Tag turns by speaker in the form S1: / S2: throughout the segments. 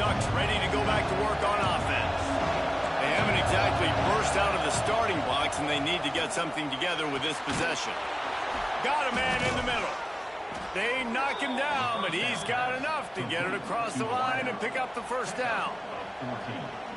S1: Ducks ready to go back to work on offense. They haven't exactly burst out of the starting blocks, and they need to get something together with this possession. Got a man in the middle. They knock him down, but he's got enough to get it across the line and pick up the first down.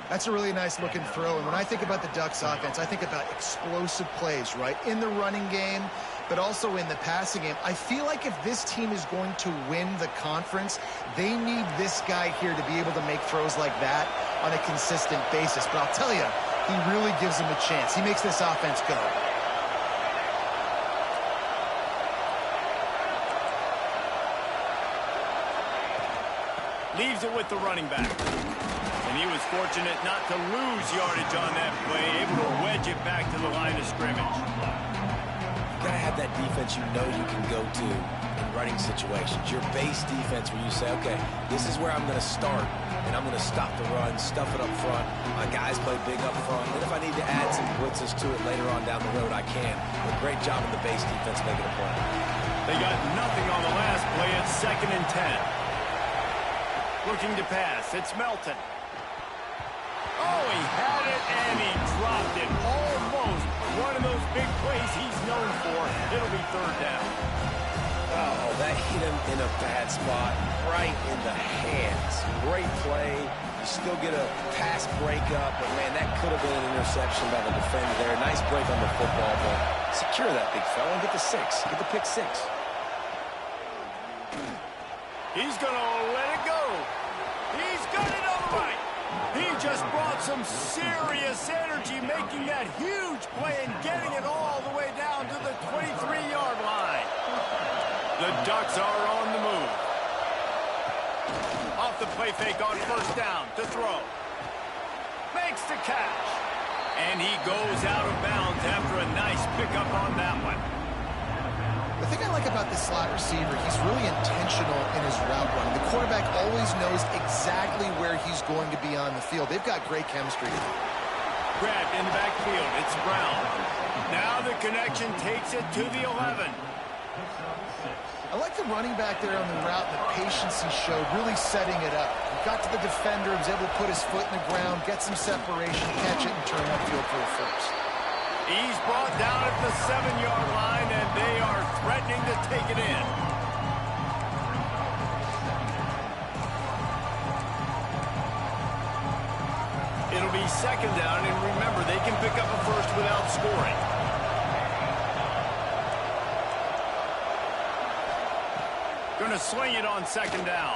S2: That's a really nice looking throw. And when I think about the Ducks offense, I think about explosive plays, right? In the running game, but also in the passing game. I feel like if this team is going to win the conference, they need this guy here to be able to make throws like that on a consistent basis. But I'll tell you, he really gives them a chance. He makes this offense go.
S1: Leaves it with the running back. And he was fortunate not to lose yardage on that play, able to wedge it back to the line of scrimmage.
S3: You gotta have that defense you know you can go to in running situations. Your base defense where you say, okay, this is where I'm gonna start, and I'm gonna stop the run, stuff it up front. My guys play big up front. And if I need to add some blitzes to it later on down the road, I can. But great job in the base defense making a play.
S1: They got nothing on the last play. It's 2nd and 10. Looking to pass. It's Melton. Oh, he had it, and he dropped it. Almost one of those big plays he's known for. It'll be 3rd down.
S3: Oh, that hit him in a bad spot, right in the hands. Great play. You still get a pass breakup, but, man, that could have been an interception by the defender there. Nice break on the football, but secure that big fella and get the 6. Get the pick 6.
S1: He's going to let it go. He's got it on the right. He just brought some serious energy, making that huge play and getting it all the way down to the 23-yard line. The Ducks are on the move. Off the play fake on 1st down to throw. Makes the catch. And he goes out of bounds after a nice pickup on that one.
S2: The thing I like about this slot receiver, he's really intentional in his route running. The quarterback always knows exactly where he's going to be on the field. They've got great chemistry.
S1: Grabbed in the backfield. It's Brown. Now the connection takes it to the 11.
S2: I like the running back there on the route and the patience he showed, really setting it up. He got to the defender, was able to put his foot in the ground, get some separation, catch it, and turn upfield for a first.
S1: He's brought down at the 7-yard line, and they are threatening to take it in. It'll be 2nd down, and remember, they can pick up a first without scoring. Going to sling it on 2nd down.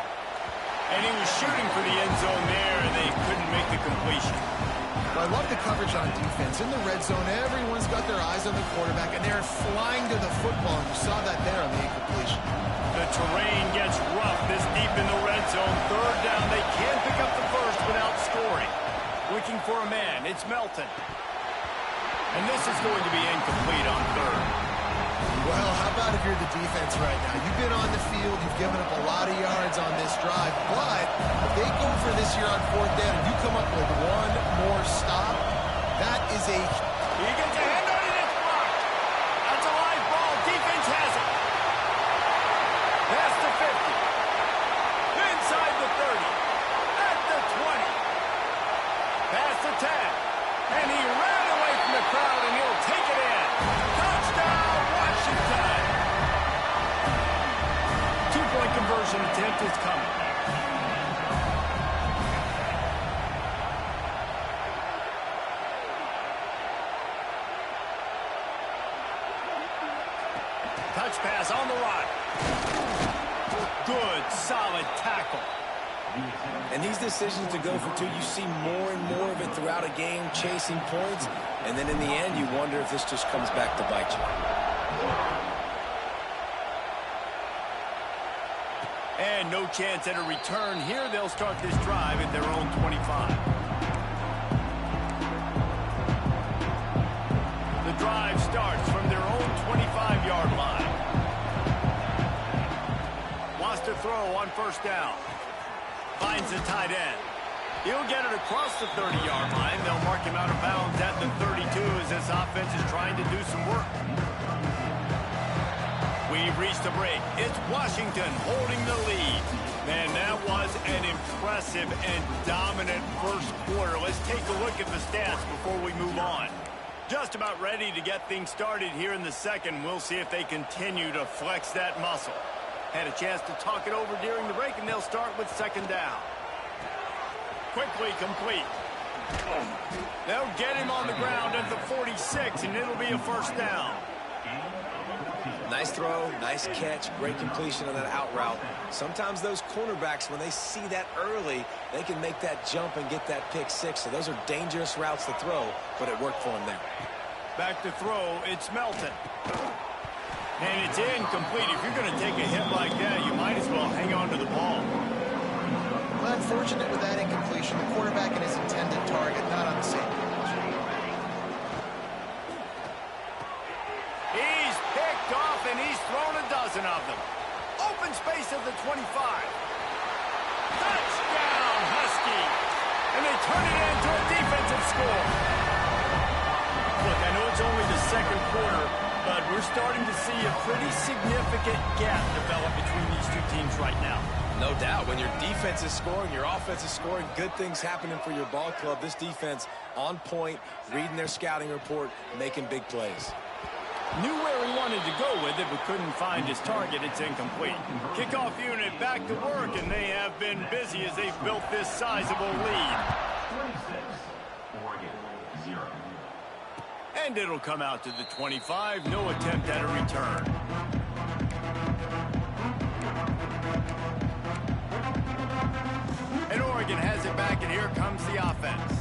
S1: And he was shooting for the end zone there, and they couldn't make the completion.
S2: Well, I love the coverage on defense. In the red zone, everyone's got their eyes on the quarterback, and they're flying to the football. And you saw that there on the incompletion.
S1: The terrain gets rough this deep in the red zone. 3rd down. They can't pick up the first without scoring. Looking for a man. It's Melton. And this is going to be incomplete on 3rd.
S2: Well, how about if you're the defense right now? You've been on the field, you've given up a lot of yards on this drive, but if they go for this here on 4th down and you come up with one more stop, that is a...
S1: He gets a hand on it, it's blocked. That's a live ball. Defense has it. Past the 50. Inside the 30. At the 20. Past the 10. And he ran away from the crowd, and he'll take it in. Touchdown, Washington. 2-point conversion attempt is coming. Touch pass on the right. Good, solid tackle.
S3: And these decisions to go for 2, you see more and more of it throughout a game, chasing points. And then in the end, you wonder if this just comes back to bite you.
S1: And no chance at a return here. They'll start this drive at their own 25. The drive starts from their own 25-yard line. Wants to throw on 1st down. Finds the tight end. He'll get it across the 30-yard line. They'll mark him out of bounds at the 32 as this offense is trying to do some work. We've reached a break. It's Washington holding the lead. Man, that was an impressive and dominant first quarter. Let's take a look at the stats before we move on. Just about ready to get things started here in the second. We'll see if they continue to flex that muscle. Had a chance to talk it over during the break, and they'll start with second down. Quickly complete. They'll get him on the ground at the 46, and it'll be a first down.
S3: Nice throw, nice catch, great completion on that out route. Sometimes those cornerbacks, when they see that early, they can make that jump and get that pick six. So those are dangerous routes to throw, but it worked for him there.
S1: Back to throw, it's Melton. And it's incomplete. If you're going to take a hit like that, you might as well hang on to the ball.
S2: Well, unfortunate with that incompletion. The quarterback and his intended target not on the same page.
S1: He's picked off, and he's thrown a dozen of them. Open space at the 25. Touchdown, Huskies. And they turn it into a defensive score. Look, I know it's only the second quarter, but we're starting to see a pretty significant gap develop between these two teams right now.
S3: No doubt. When your defense is scoring, your offense is scoring, good things happening for your ball club. This defense on point, reading their scouting report, making big plays.
S1: Knew where he wanted to go with it, but couldn't find his target. It's incomplete. Kickoff unit back to work, and they have been busy as they've built this sizable lead.
S4: 26, Oregon, 0.
S1: And it'll come out to the 25. No attempt at a return. And Oregon has it back, and here comes the offense.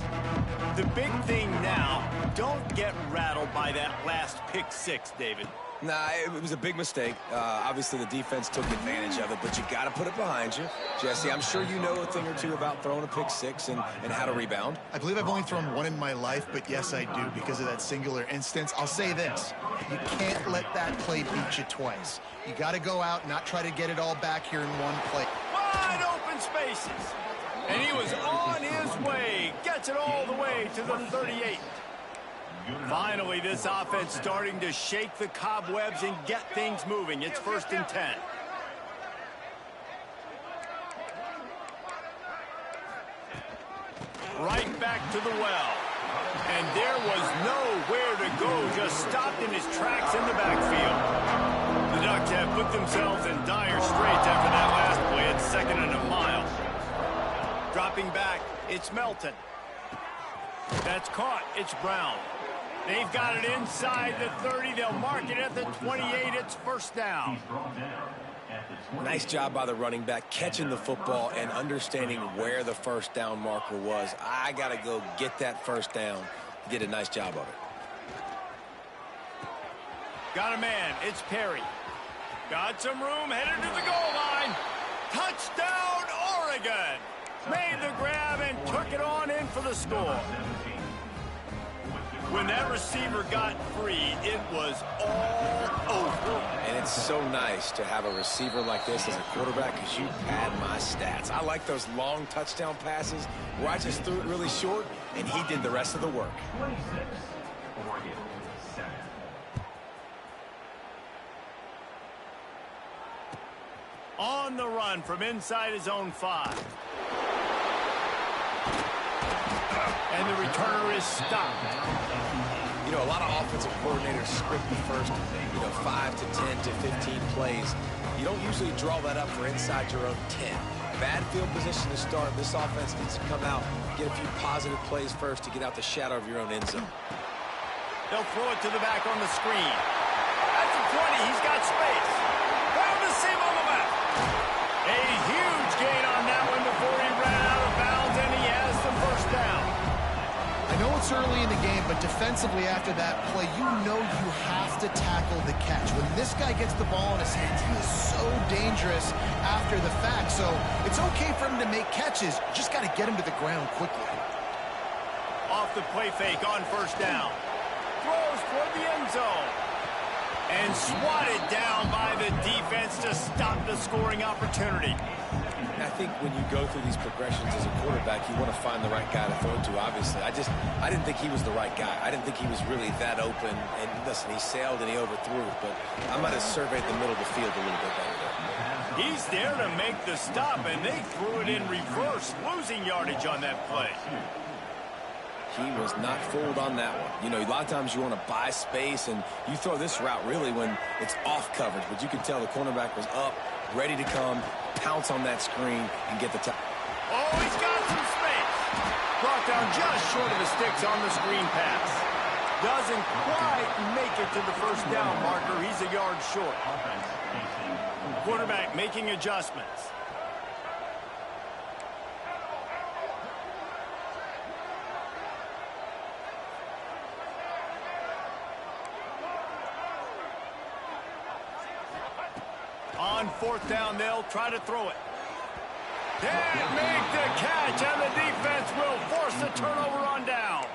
S1: The big thing now, don't get rattled by that last pick six, David.
S3: Nah, it was a big mistake. Obviously, the defense took advantage of it, but you got to put it behind you. Jesse, I'm sure you know a thing or two about throwing a pick six and how to rebound.
S2: I believe I've only thrown one in my life, but yes, I do because of that singular instance. I'll say this. You can't let that play beat you twice. You got to go out, not try to get it all back here in one play.
S1: Wide open spaces. And he was on his way. Gets it all the way to the 38. Finally, this offense starting to shake the cobwebs and get things moving. It's 1st and 10. Right back to the well. And there was nowhere to go. Just stopped in his tracks in the backfield. The Ducks have put themselves in dire straits after that last play at 2nd and a mile. Dropping back, it's Melton. That's caught. It's Brown. They've got it inside the 30. They'll mark it at the 28. It's first down.
S3: Nice job by the running back, catching the football and understanding where the first down marker was. I got to go get that first down. Did a nice job of it.
S1: Got a man. It's Perry. Got some room. Headed to the goal line. Touchdown, Oregon. Made the grab and took it on in for the score. When that receiver got free, it was all over.
S3: And it's so nice to have a receiver like this as a quarterback because you pad my stats. I like those long touchdown passes where I just threw it really short and he did the rest of the work.
S4: 26, Oregon, 7.
S1: On the run from inside his own 5. And the returner is stopped.
S3: You know, a lot of offensive coordinators script the first, 5 to 10 to 15 plays. You don't usually draw that up for inside your own 10. Bad field position to start. This offense needs to come out, get a few positive plays first to get out the shadow of your own end zone.
S1: They'll throw it to the back on the screen. At the 20, he's got space. Found the seam on the left. A huge gain on that one before he ran out of bounds, and he has the first down.
S2: I know it's early in the game, but defensively after that play, you know you have to tackle the catch. When this guy gets the ball in his hands, he is so dangerous after the fact. So it's okay for him to make catches. You just got to get him to the ground quickly.
S1: Off the play fake on first down. Throws toward the end zone. And swatted down by the defense to stop the scoring opportunity.
S3: I think when you go through these progressions as a quarterback, you want to find the right guy to throw to, obviously. I didn't think he was the right guy. I didn't think he was really that open. And listen, he sailed and he overthrew, but I might have surveyed the middle of the field a little bit better there.
S1: He's there to make the stop, and they threw it in reverse, losing yardage on that play.
S3: He was not fooled on that one. You know, a lot of times you want to buy space, and you throw this route really when it's off coverage. But you can tell the cornerback was up, ready to come, pounce on that screen, and get the top.
S1: Oh, he's got some space. Brought down just short of the sticks on the screen pass. Doesn't quite make it to the first down marker. He's a yard short. Quarterback making adjustments. On fourth down, they'll try to throw it. Can't make the catch, and the defense will force the turnover on downs.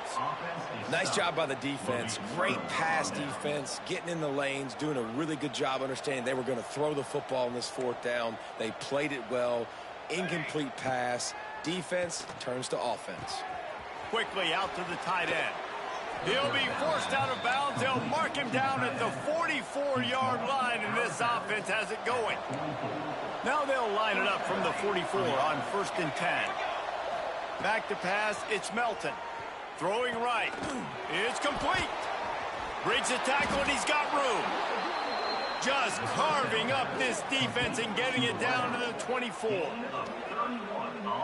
S3: Nice job by the defense. Great pass defense, getting in the lanes, doing a really good job understanding they were going to throw the football on this fourth down. They played it well. Incomplete pass. Defense turns to offense.
S1: Quickly out to the tight end. He'll be forced out of bounds. They'll mark him down at the 44-yard line, and this offense has it going. Now they'll line it up from the 44 on 1st and 10. Back to pass, it's Melton. Throwing right. It's complete. Breaks the tackle, and he's got room. Just carving up this defense and getting it down to the 24.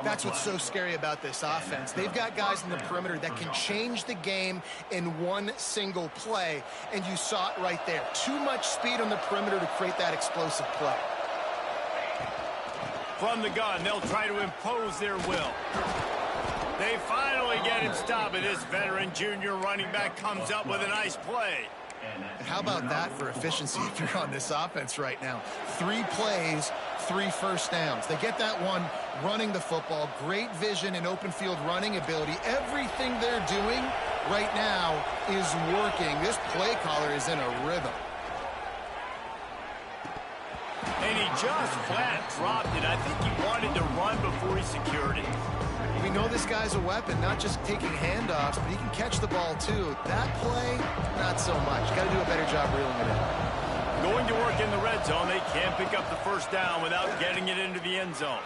S2: That's what's so scary about this offense. They've got guys in the perimeter that can change the game in one single play, and you saw it right there. Too much speed on the perimeter to create that explosive play.
S1: From the gun, they'll try to impose their will. They finally get him stopped, and this veteran junior running back comes up with a nice play.
S2: And how about that for efficiency if you're on this offense right now? 3 plays, 3 first downs. They get that one running the football, great vision and open field running ability. Everything they're doing right now is working. This play caller is in a rhythm.
S1: And he just flat dropped it. I think he wanted to run before he secured it.
S2: We know this guy's a weapon, not just taking handoffs, but he can catch the ball too. That play, not so much. Got to do a better job reeling it in.
S1: Going to work in the red zone. They can't pick up the first down without getting it into the end zone.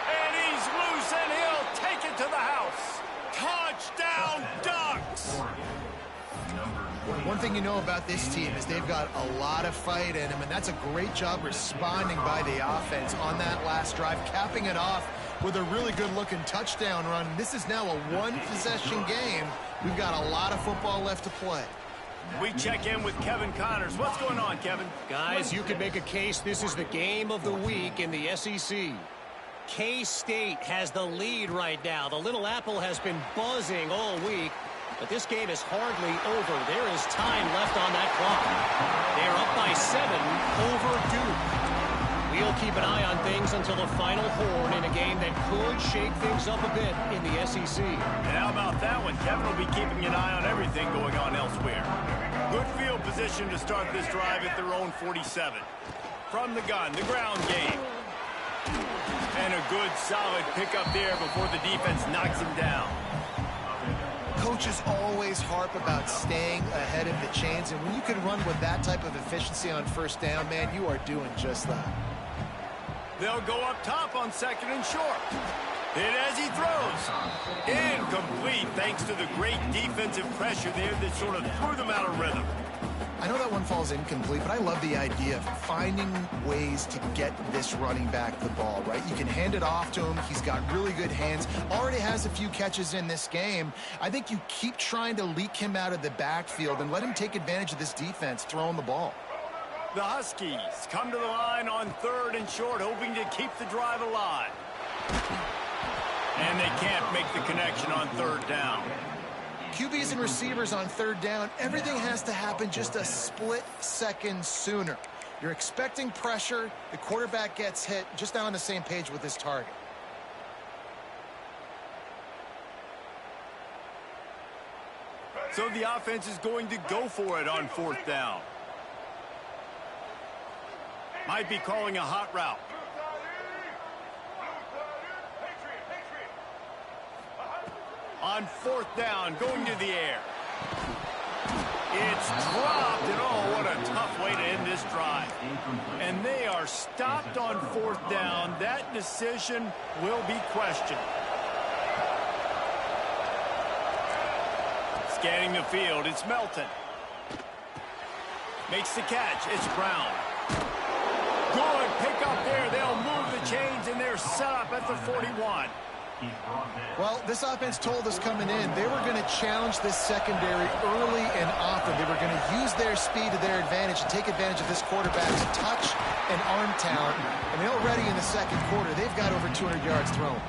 S1: And he's loose, and he'll take it to the house. Touchdown, Ducks!
S2: One thing you know about this team is they've got a lot of fight in them, and that's a great job responding by the offense on that last drive, capping it off with a really good-looking touchdown run. This is now a one-possession game. We've got a lot of football left to play.
S1: We check in with Kevin Connors. What's going on, Kevin?
S5: Guys, you could make a case this is the game of the week in the SEC. K-State has the lead right now. The Little Apple has been buzzing all week, but this game is hardly over. There is time left on that clock. They're up by 7 over Duke. We'll keep an eye on things until the final horn in a game that could shake things up a bit in the SEC.
S1: And how about that one? Kevin will be keeping an eye on everything going on elsewhere. Good field position to start this drive at their own 47. From the gun, the ground game. And a good solid pickup there before the defense knocks him down.
S2: Coaches always harp about staying ahead of the chains, and when you can run with that type of efficiency on first down, man, you are doing just that.
S1: They'll go up top on 2nd and short. Hit as he throws. Incomplete thanks to the great defensive pressure there that sort of threw them out of rhythm.
S2: I know that one falls incomplete, but I love the idea of finding ways to get this running back the ball, right? You can hand it off to him. He's got really good hands. Already has a few catches in this game. I think you keep trying to leak him out of the backfield and let him take advantage of this defense throwing the ball.
S1: The Huskies come to the line on 3rd and short, hoping to keep the drive alive. And they can't make the connection on 3rd down.
S2: QBs and receivers on 3rd down, everything has to happen just a split second sooner. You're expecting pressure, the quarterback gets hit, just not on the same page with his target.
S1: So the offense is going to go for it on 4th down. Might be calling a hot route. On 4th down, going to the air. It's dropped, and oh, what a tough way to end this drive. And they are stopped on 4th down. That decision will be questioned. Scanning the field, it's Melton. Makes the catch, it's Brown. Good pick up there. They'll move the chains, and they're set up at the 41.
S2: Well, this offense told us coming in they were going to challenge this secondary early and often. They were going to use their speed to their advantage and take advantage of this quarterback's touch and arm talent. And already in the second quarter, they've got over 200 yards thrown.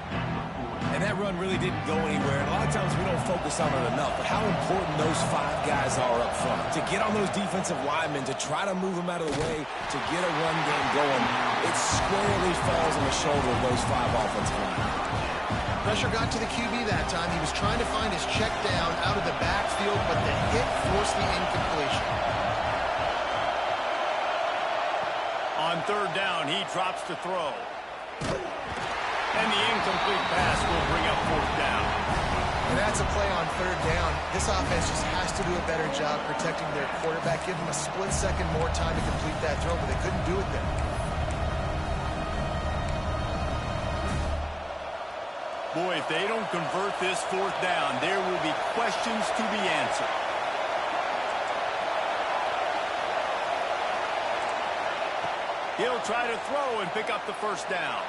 S3: And that run really didn't go anywhere. And a lot of times we don't focus on it enough, but how important those 5 guys are up front. To get on those defensive linemen, to try to move them out of the way, to get a run game going, it squarely falls on the shoulder of those 5 offensive linemen.
S2: Pressure got to the QB that time. He was trying to find his check down out of the backfield, but the hit forced the incompletion.
S1: On 3rd down, he drops to throw. And the incomplete pass will bring up 4th down.
S2: And that's a play on 3rd down. This offense just has to do a better job protecting their quarterback. Give them a split second more time to complete that throw, but they couldn't do it there.
S1: Boy, if they don't convert this 4th down, there will be questions to be answered. He'll try to throw and pick up the 1st down.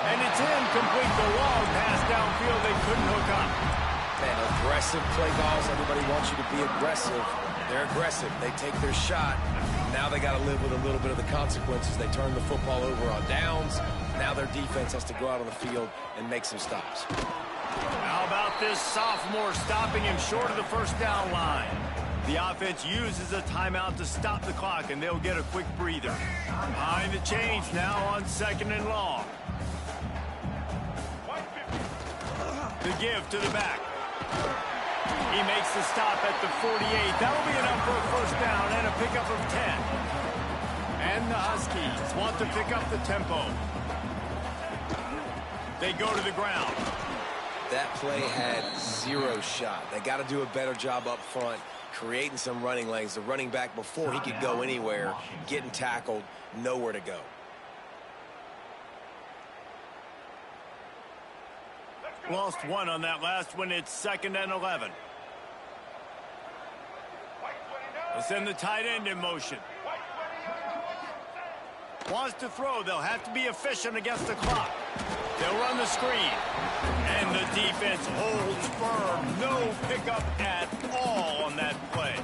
S1: And it's incomplete. The long pass downfield, they couldn't hook up.
S3: Man, aggressive play calls. Everybody wants you to be aggressive. They're aggressive. They take their shot. Now they got to live with a little bit of the consequences. They turn the football over on downs. Now their defense has to go out on the field and make some stops.
S1: How about this sophomore stopping him short of the 1st down line? The offense uses a timeout to stop the clock, and they'll get a quick breather. Behind the chains now on 2nd and long. The give to the back. He makes the stop at the 48. That'll be enough for a 1st down and a pickup of 10. And the Huskies want to pick up the tempo. They go to the ground.
S3: That play had 0 shot. They got to do a better job up front, creating some running lanes. The running back, before he could go anywhere, getting tackled, nowhere to go.
S1: Lost 1 on that last one. It's 2nd and 11. They'll send the tight end in motion. Wants to throw. They'll have to be efficient against the clock. They'll run the screen. And the defense holds firm. No pickup at all on that play.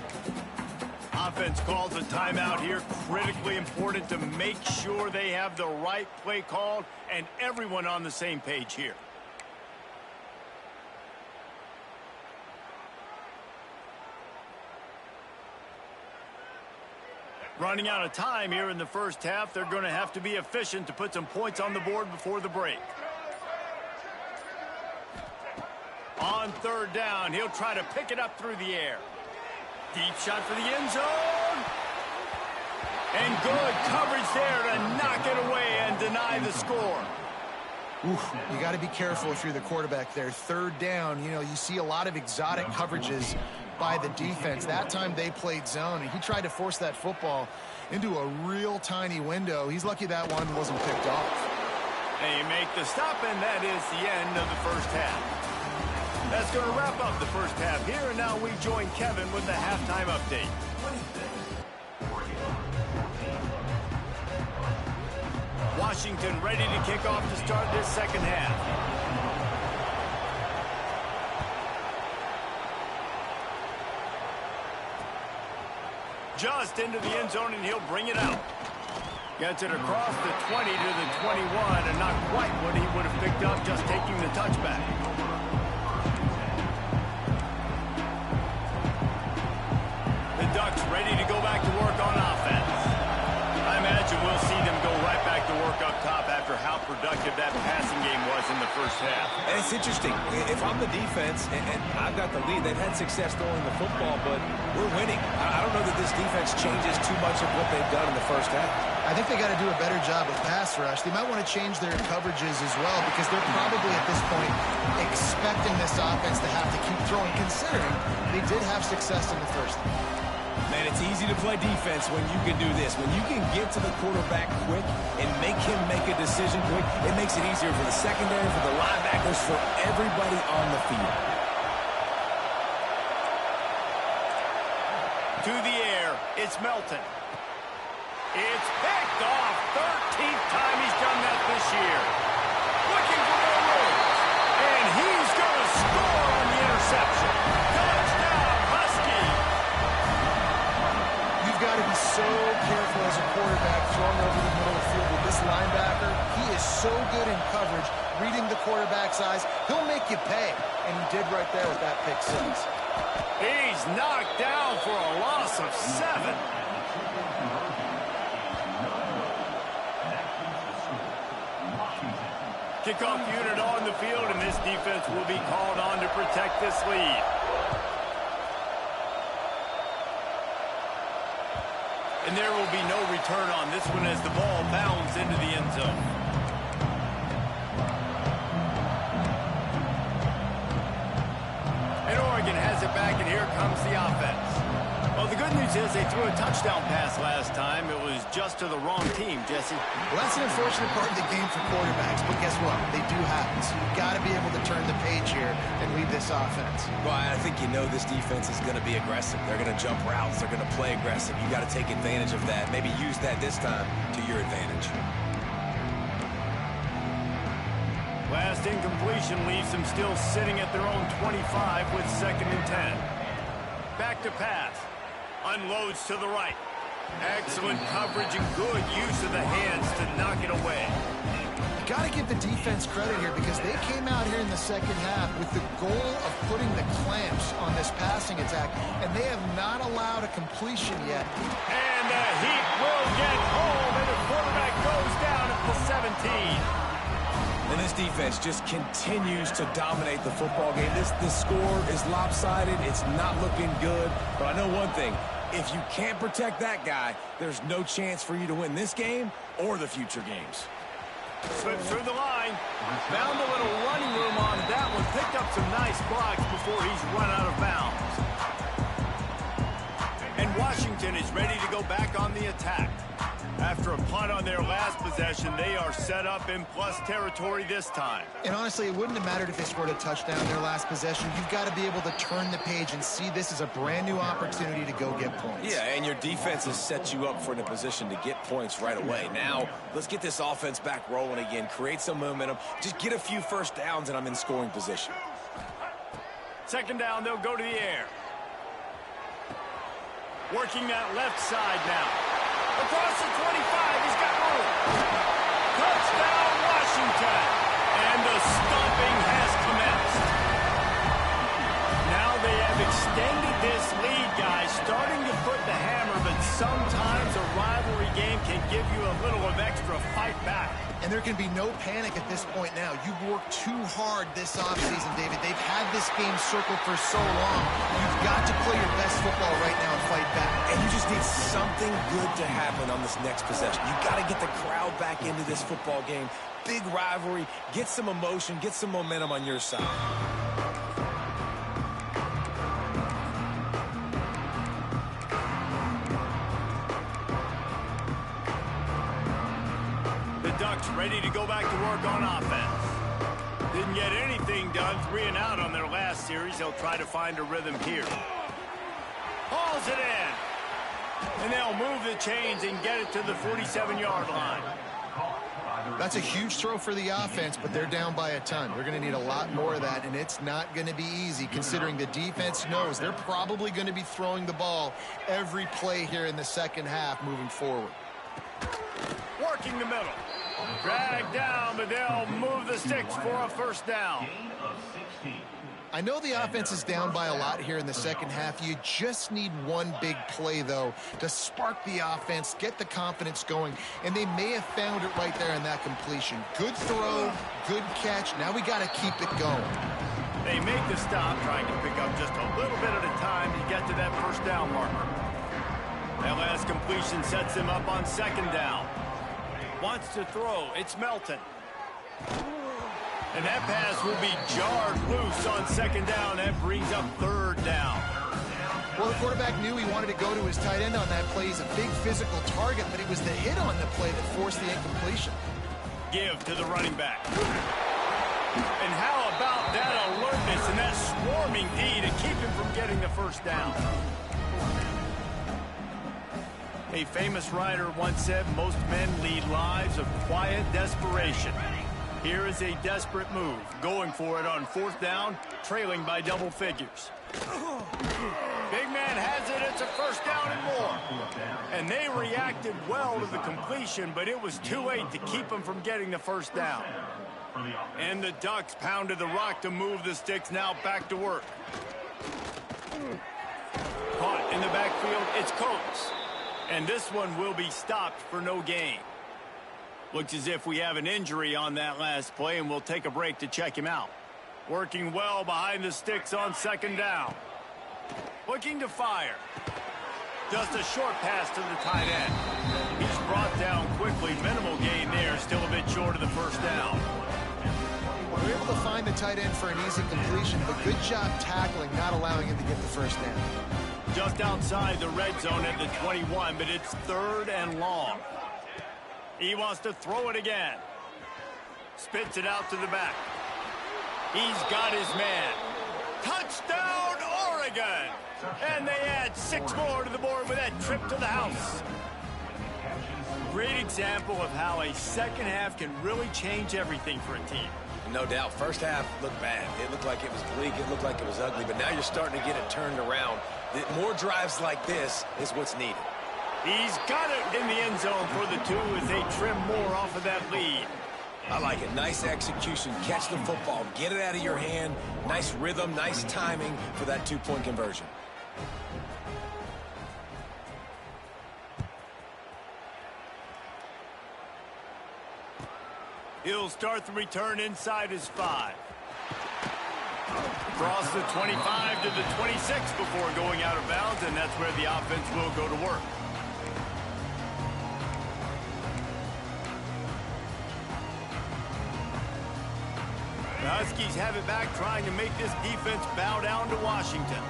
S1: Offense calls a timeout here. Critically important to make sure they have the right play called and everyone on the same page here. Running out of time here in the 1st half. They're going to have to be efficient to put some points on the board before the break. On 3rd down, he'll try to pick it up through the air. Deep shot for the end zone. And good coverage there to knock it away and deny the score.
S2: Oof, you got to be careful if you're the quarterback there. 3rd down, you see a lot of exotic coverages by the defense. That time they played zone, and he tried to force that football into a real tiny window. He's lucky that one wasn't picked off.
S1: They make the stop, and that is the end of the 1st half. That's going to wrap up the 1st half here, and now we join Kevin with the halftime update. Washington ready to kick off to start this 2nd half. Just into the end zone, and he'll bring it out. Gets it across the 20 to the 21, and not quite what he would have picked up just taking the touchback. The Ducks ready to go back to work on offense. I imagine we'll see them go right back to work up top after after how productive that passing game was in the first half.
S3: And it's interesting. If I'm the defense and I've got the lead, they've had success throwing the football, but we're winning. I don't know that this defense changes too much of what they've done in the first half.
S2: I think they got to do a better job with pass rush. They might want to change their coverages as well because they're probably at this point expecting this offense to have to keep throwing, considering they did have success in the first half.
S3: Man, it's easy to play defense when you can do this. When you can get to the quarterback quick and make him make a decision quick, it makes it easier for the secondary, for the linebackers, for everybody on the field.
S1: To the air, it's Melton. It's picked off. 13th time he's done that this year. Looking for more room. And he's going to score on the interception. Touchdown, Huskies.
S2: You've got to be so careful as a quarterback throwing over the middle of the field with this linebacker. He is so good in coverage, reading the quarterback's eyes. He'll make you pay. And he did right there with that pick six.
S1: He's knocked down for a loss of 7. Kickoff unit on the field, and this defense will be called on to protect this lead. And there will be no return on this one as the ball bounds into the end zone. And Oregon has it back, and here comes the offense. Well, the good news is they threw a touchdown pass last time. It was just to the wrong team, Jesse.
S2: Well, that's an unfortunate part of the game for quarterbacks, but guess what? They do happen. So you've got to be able to turn the page here and lead this offense.
S3: Well, I think you know this defense is going to be aggressive. They're going to jump routes. They're going to play aggressive. You got to take advantage of that. Maybe use that this time to your advantage.
S1: Last incompletion leaves them still sitting at their own 25 with 2nd and 10. Back to pass. Unloads to the right. Excellent coverage and good use of the hands to knock it away.
S2: Got to give the defense credit here because they came out here in the second half with the goal of putting the clamps on this passing attack, and they have not allowed a completion yet.
S1: And the Heat will get home, and the quarterback goes down at the 17.
S3: And this defense just continues to dominate the football game. This score is lopsided. It's not looking good. But I know one thing. If you can't protect that guy, there's no chance for you to win this game or the future games.
S1: Slips through the line. Found a little running room on that one. Picked up some nice blocks before he's run out of bounds. And Washington is ready to go back on the attack. After a punt on their last possession, they are set up in plus territory this time.
S2: And honestly, it wouldn't have mattered if they scored a touchdown in their last possession. You've got to be able to turn the page and see this as a brand new opportunity to go get points.
S3: Yeah, and your defense has set you up for a position to get points right away. Now, let's get this offense back rolling again, create some momentum, just get a few first downs, and I'm in scoring position.
S1: 2nd down, they'll go to the air. Working that left side now. Across the 25, he's got room. Touchdown, Washington. And the stomping has commenced. Now they have extended this lead, guys, starting to put the hammer, but sometimes a rivalry game can give you a little of extra fight back.
S2: And there can be no panic at this point now. You've worked too hard this offseason, David. They've had this game circled for so long. You've got to play your best football right now and fight back.
S3: And you just need something good to happen on this next possession. You got to get the crowd back into this football game. Big rivalry. Get some emotion. Get some momentum on your side.
S1: Ducks ready to go back to work on offense. Didn't get anything done, 3 and out on their last series. They'll try to find a rhythm here. Hauls it in. And they'll move the chains and get it to the 47-yard line.
S2: That's a huge throw for the offense, but they're down by a ton. They're going to need a lot more of that, and it's not going to be easy considering the defense knows they're probably going to be throwing the ball every play here in the second half moving forward.
S1: Working the middle. Drag down, but they'll move the sticks for a 1st down.
S2: I know the offense is down by a lot here in the second half. You just need one big play, though, to spark the offense, get the confidence going, and they may have found it right there in that completion. Good throw, good catch. Now we got to keep it going.
S1: They make the stop, trying to pick up just a little bit at a time to get to that first down marker. That last completion sets him up on second down. Wants to throw. It's Melton. And that pass will be jarred loose on second down. That brings up third down.
S2: Well, the quarterback knew he wanted to go to his tight end on that play. He's a big physical target, but it was the hit on the play that forced the incompletion.
S1: Give to the running back. And how about that alertness and that swarming D to keep him from getting the first down? A famous writer once said, most men lead lives of quiet desperation. Here is a desperate move, going for it on fourth down, trailing by double figures. Big man has it, it's a first down and more. And they reacted well to the completion, but it was too late to keep them from getting the first down. And the Ducks pounded the rock to move the sticks, now back to work. Caught in the backfield, it's Coates. And this one will be stopped for no gain. Looks as if we have an injury on that last play, and we'll take a break to check him out. Working well behind the sticks on second down. Looking to fire. Just a short pass to the tight end. He's brought down quickly. Minimal gain there, still a bit short of the first down.
S2: We're able to find the tight end for an easy completion, but good job tackling, not allowing him to get the first down.
S1: Just outside the red zone at the 21, but it's third and long. He wants to throw it again. Spits it out to the back. He's got his man. Touchdown, Oregon! And they add 6 more to the board with that trip to the house. Great example of how a second half can really change everything for a team.
S3: No doubt. First half looked bad. It looked like it was bleak. It looked like it was ugly. But now you're starting to get it turned around. More drives like this is what's needed.
S1: He's got it in the end zone for the 2 as they trim more off of that lead.
S3: I like it. Nice execution. Catch the football. Get it out of your hand. Nice rhythm, nice timing for that 2-point conversion.
S1: He'll start the return inside his 5. Across the 25 to the 26 before going out of bounds, and that's where the offense will go to work. The Huskies have it back, trying to make this defense bow down to Washington.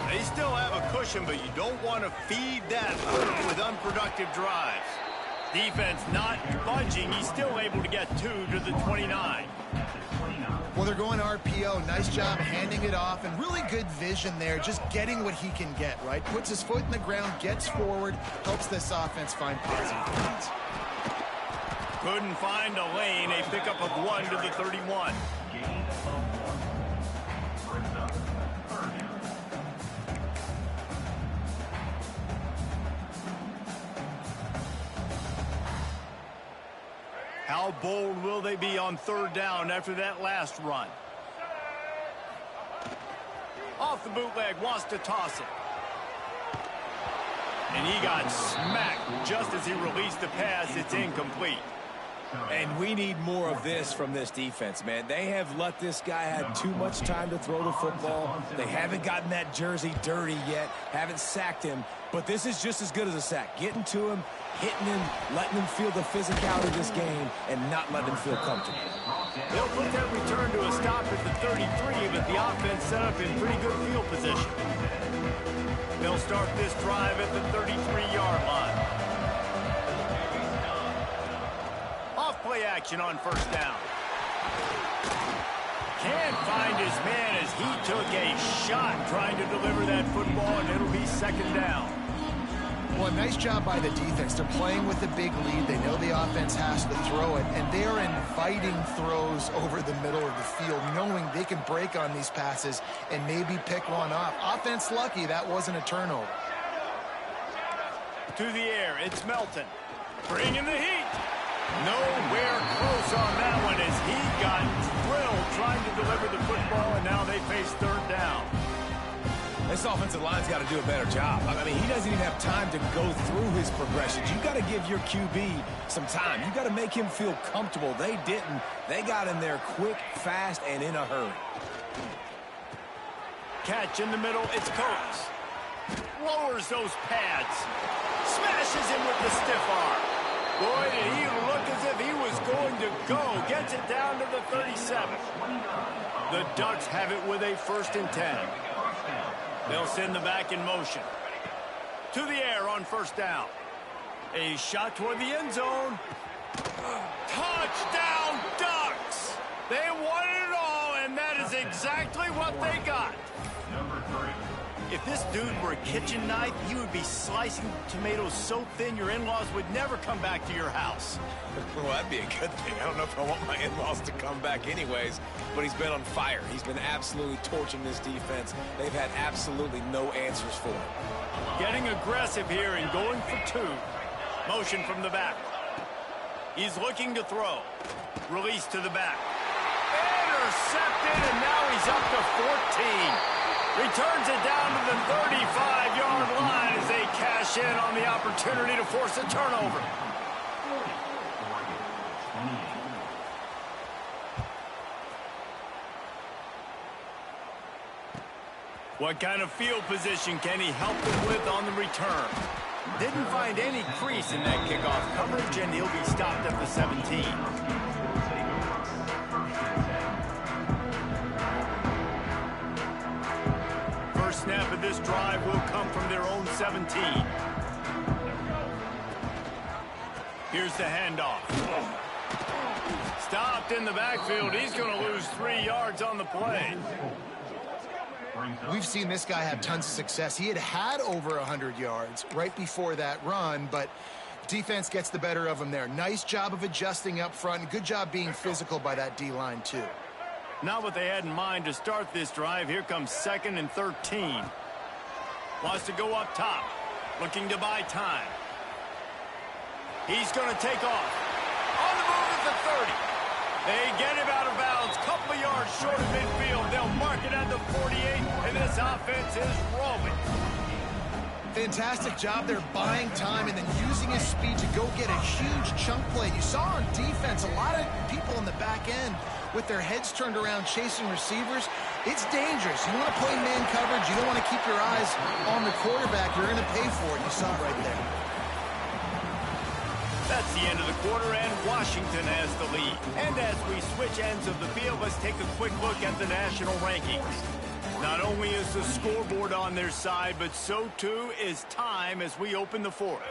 S1: They still have a cushion, but you don't want to feed that with unproductive drives. Defense not budging. He's still able to get 2 to the 29.
S2: Well, they're going RPO. Nice job handing it off, and really good vision there, just getting what he can get, right? Puts his foot in the ground, gets forward, helps this offense find positive points.
S1: Couldn't find a lane. A pickup of 1 to the 31. How bold will they be on third down after that last run? Off the bootleg, wants to toss it. And he got smacked just as he released the pass. It's incomplete.
S3: And we need more of this from this defense, man. They have let this guy have too much time to throw the football. They haven't gotten that jersey dirty yet, haven't sacked him. But this is just as good as a sack. Getting to him, hitting him, letting him feel the physicality of this game, and not letting him feel comfortable.
S1: They'll put that return to a stop at the 33, but the offense set up in pretty good field position. They'll start this drive at the 33-yard line. Off-play action on first down. Can't find his man as he took a shot trying to deliver that football, and it'll be second down.
S2: Well, nice job by the defense. They're playing with a big lead. They know the offense has to throw it, and they are inviting throws over the middle of the field, knowing they can break on these passes and maybe pick one off. Offense lucky that wasn't a turnover.
S1: To the air, it's Melton. Bringing the heat. Nowhere close on that one as he got drilled trying to deliver the football, and now they face third down.
S3: This offensive line's got to do a better job. I mean, he doesn't even have time to go through his progressions. You got to give your QB some time. You got to make him feel comfortable. They didn't. They got in there quick, fast, and in a hurry.
S1: Catch in the middle. It's Coates. Lowers those pads. Smashes him with the stiff arm. Boy, did he look as if he was going to go. Gets it down to the 37. The Ducks have it with a 1st and 10. They'll send the back in motion. To the air on 1st down. A shot toward the end zone. Touchdown, Ducks! They wanted it all, and that is exactly what they got. If this dude were a kitchen knife, he would be slicing tomatoes so thin your in-laws would never come back to your house.
S3: Well, that'd be a good thing. I don't know if I want my in-laws to come back anyways, but he's been on fire. He's been absolutely torching this defense. They've had absolutely no answers for him.
S1: Getting aggressive here and going for 2. Motion from the back. He's looking to throw. Release to the back. Intercepted, and now he's up to 14. Returns it down to the 35-yard line as they cash in on the opportunity to force a turnover. What kind of field position can he help them with on the return? Didn't find any crease in that kickoff coverage, and he'll be stopped at the 17. First snap of this drive will come from their own 17. Here's the handoff. Stopped in the backfield. He's going to lose 3 yards on the play.
S2: We've seen this guy have tons of success. He had over 100 yards right before that run, but defense gets the better of him there. Nice job of adjusting up front. Good job being physical by that D-line, too.
S1: Not what they had in mind to start this drive. Here comes 2nd and 13. Wants to go up top. Looking to buy time. He's going to take off. On the move at the 30. They get him out of bounds. Couple of yards short of midfield. They'll mark it at the 48, and this offense is rolling.
S2: Fantastic job there buying time and then using his speed to go get a huge chunk play. You saw on defense a lot of people in the back end with their heads turned around chasing receivers. It's dangerous. You want to play man coverage. You don't want to keep your eyes on the quarterback. You're going to pay for it. You saw it right there.
S1: That's the end of the quarter, and Washington has the lead. And as we switch ends of the field, let's take a quick look at the national rankings. Not only is the scoreboard on their side, but so too is time as we open the 4th.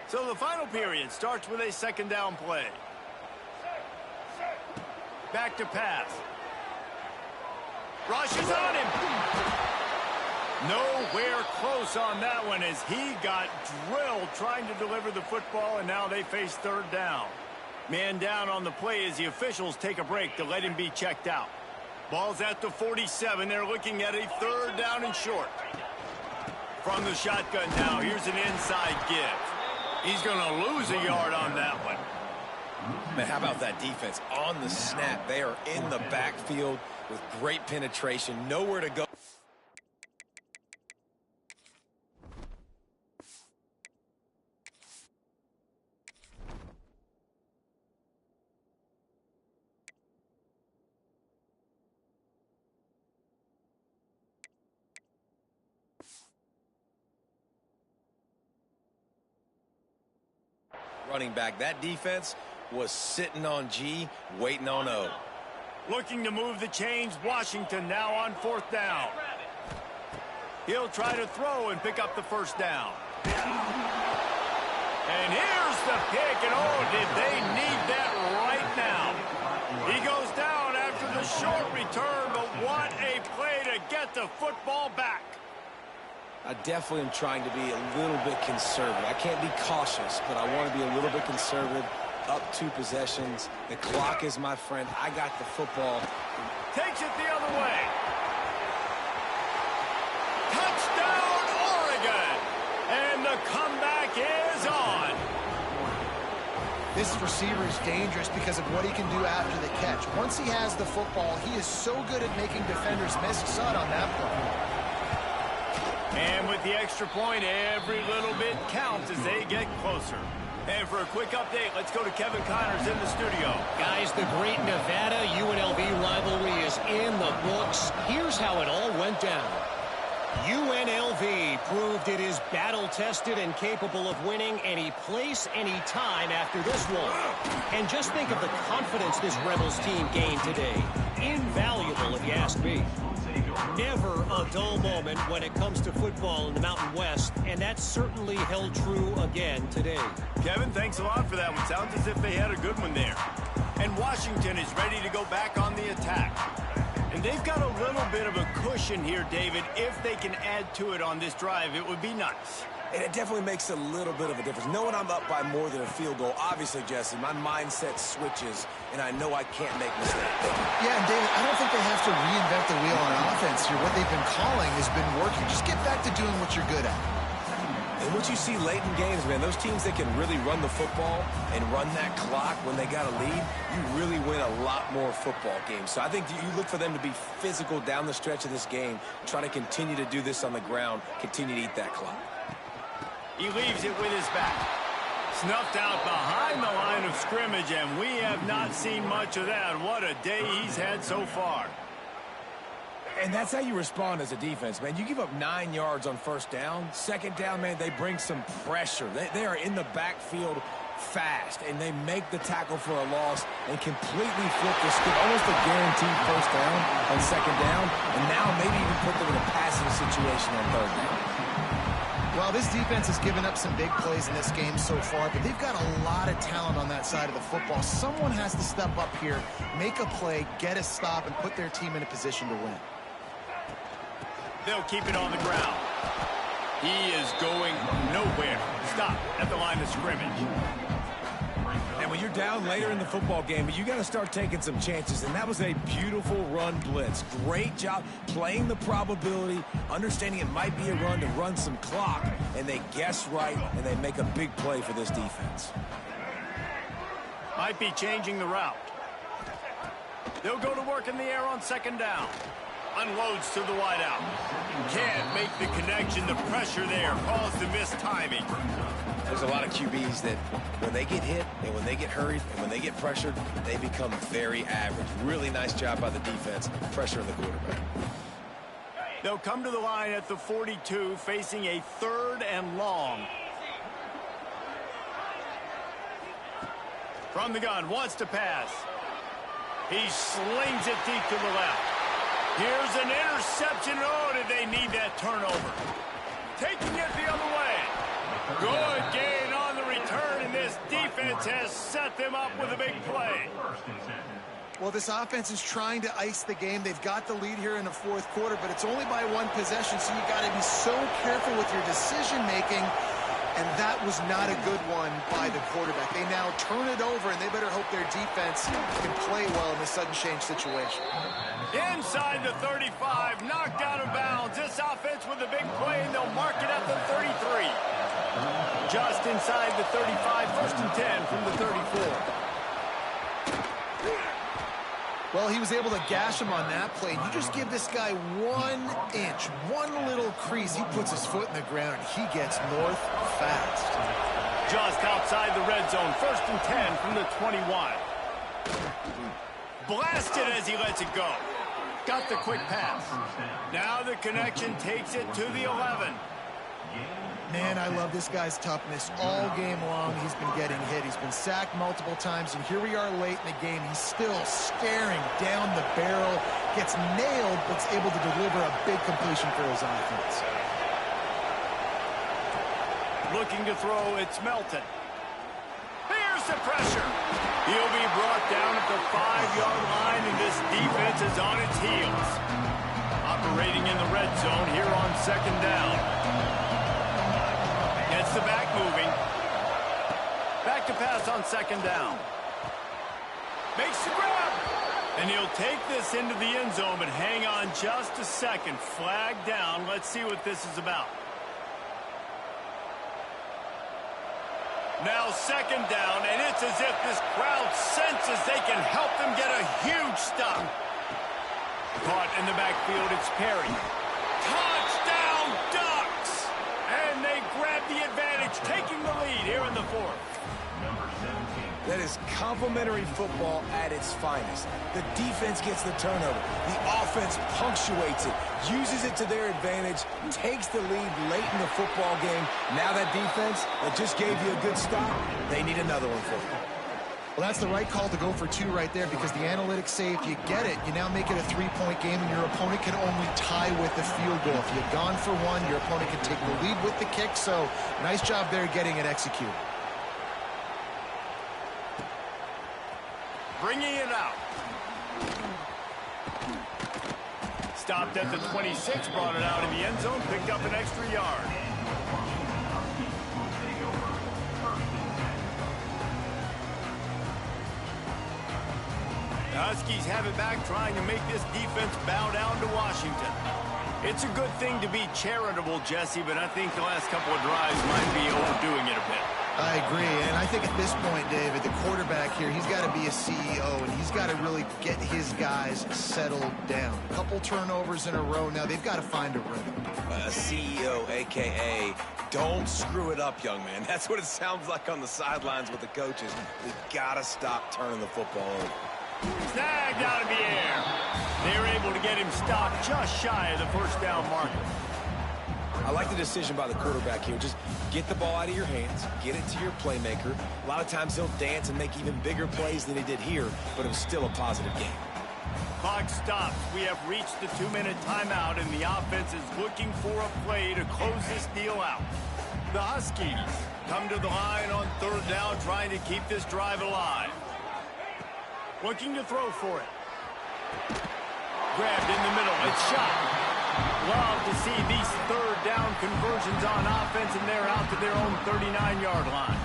S1: So the final period starts with a 2nd down play. Back to pass. Rushes on him. Nowhere close on that one as he got drilled trying to deliver the football, and now they face 3rd down. Man down on the play as the officials take a break to let him be checked out. Ball's at the 47. They're looking at a 3rd down and short. From the shotgun now, here's an inside give. He's going to lose a yard on that one.
S3: Man, how about that defense? On the snap, they are in the backfield with great penetration, nowhere to go. Running back, that defense was sitting on G, waiting on O.
S1: Looking to move the chains. Washington now on 4th down. He'll try to throw and pick up the 1st down. And here's the pick, and oh, did they need that right now. He goes down after the short return, but what a play to get the football back.
S3: I definitely am trying to be a little bit conservative. I can't be cautious, but I want to be a little bit conservative. Up 2 possessions. The clock is my friend. I got the football.
S1: Takes it the other way. Touchdown, Oregon. And the comeback is on.
S2: This receiver is dangerous because of what he can do after the catch. Once he has the football, he is so good at making defenders miss. You saw it on that play.
S1: And with the extra point, every little bit counts as they get closer. And for a quick update, let's go to Kevin Connors in the studio.
S5: Guys, the great Nevada-UNLV rivalry is in the books. Here's how it all went down. UNLV proved it is battle-tested and capable of winning any place, any time after this one. And just think of the confidence this Rebels team gained today. Invaluable, if you ask me. Never a dull moment when it comes to football in the Mountain West, and that certainly held true again today.
S1: Kevin, thanks a lot for that one. Sounds as if they had a good one there. And Washington is ready to go back on the attack. And they've got a little bit of a cushion here, David. If they can add to it on this drive, it would be nice.
S3: And it definitely makes a little bit of a difference. Knowing I'm up by more than a field goal, obviously, Jesse, my mindset switches, and I know I can't make mistakes.
S2: Yeah, and David, I don't think they have to reinvent the wheel on offense here. What they've been calling has been working. Just get back to doing what you're good at.
S3: And what you see late in games, man, those teams that can really run the football and run that clock when they got a lead, you really win a lot more football games. So I think you look for them to be physical down the stretch of this game, try to continue to do this on the ground, continue to eat that clock.
S1: He leaves it with his back. Snuffed out behind the line of scrimmage, and we have not seen much of that. What a day he's had so far.
S3: And that's how you respond as a defense, man. You give up 9 yards on first down. Second down, man, they bring some pressure. They are in the backfield fast, and they make the tackle for a loss and completely flip the script. Almost a guaranteed first down on second down, and now maybe even put them in a passing situation on third down.
S2: Well, this defense has given up some big plays in this game so far, but they've got a lot of talent on that side of the football. Someone has to step up here, make a play, get a stop, and put their team in a position to win.
S1: They'll keep it on the ground. He is going nowhere. Stop at the line of scrimmage.
S3: And when you're down later in the football game, you got to start taking some chances. And that was a beautiful run blitz. Great job playing the probability, understanding it might be a run to run some clock. And they guess right, and they make a big play for this defense.
S1: Might be changing the route. They'll go to work in the air on second down. Unloads to the wideout. Can't make the connection. The pressure there caused the missed timing.
S3: There's a lot of QBs that when they get hit and when they get hurried and when they get pressured, they become very average. Really nice job by the defense, pressuring the quarterback.
S1: They'll come to the line at the 42, facing a 3rd and long. From the gun, wants to pass. He slings it deep to the left. Here's an interception. Oh, did they need that turnover? Taking it the other way. Good gain on the return, and this defense has set them up with a big play.
S2: Well, this offense is trying to ice the game. They've got the lead here in the 4th quarter, but it's only by 1 possession, so you got to be so careful with your decision-making, and that was not a good one by the quarterback. They now turn it over, and they better hope their defense can play well in this sudden change situation.
S1: Inside the 35, knocked out of bounds. This offense with a big play, and they'll mark it at the 33. Just inside the 35, 1st and 10 from the 34.
S2: Well, he was able to gash him on that play. You just give this guy 1 inch, one little crease. He puts his foot in the ground, and he gets north fast.
S1: Just outside the red zone, 1st and 10 from the 21. Blasted as he lets it go. Got the quick pass. Now the connection takes it to the 11.
S2: Man, I love this guy's toughness. All game long, he's been getting hit. He's been sacked multiple times, and here we are late in the game. He's still staring down the barrel, gets nailed, but's able to deliver a big completion for his offense.
S1: Looking to throw, it's Melton. Here's the pressure. He'll be brought down at the 5-yard line, and this defense is on its heels. Operating in the red zone here on 2nd down. Gets the back moving. Back to pass on 2nd down. Makes the grab. And he'll take this into the end zone, but hang on just a second. Flag down. Let's see what this is about. Now second down, and it's as if this crowd senses they can help them get a huge stop. Caught in the backfield, it's Perry. Touchdown, Ducks! And they grab the advantage, taking the lead here in the fourth.
S4: Number 17.
S3: That is complimentary football at its finest. The defense gets the turnover. The offense punctuates it, uses it to their advantage, takes the lead late in the football game. Now that defense that just gave you a good stop, they need another one for you.
S2: Well, that's the right call to go for 2 right there because the analytics say if you get it, you now make it a 3-point game and your opponent can only tie with the field goal. If you've gone for 1, your opponent can take the lead with the kick. So nice job there getting it executed.
S1: Bringing it out. Stopped at the 26, brought it out in the end zone, picked up an extra yard. The Huskies have it back, trying to make this defense bow down to Washington. It's a good thing to be charitable, Jesse, but I think the last couple of drives might be overdoing it a bit.
S2: I agree, and I think at this point, David, the quarterback here, he's got to be a CEO, and he's got to really get his guys settled down. A couple turnovers in a row now. They've got to find a rhythm.
S3: A CEO, a.k.a. don't screw it up, young man. That's what it sounds like on the sidelines with the coaches. We've got to stop turning the football over.
S1: Snagged out of the air. They were able to get him stopped just shy of the first down marker.
S3: I like the decision by the quarterback here. Just get the ball out of your hands, get it to your playmaker. A lot of times he'll dance and make even bigger plays than he did here, but it was still a positive game.
S1: Clock stops. We have reached the 2-minute timeout, and the offense is looking for a play to close this deal out. The Huskies come to the line on 3rd down, trying to keep this drive alive. Looking to throw for it. Grabbed in the middle. It's shot. Love to see these 3rd down conversions on offense, and they're out to their own 39-yard line.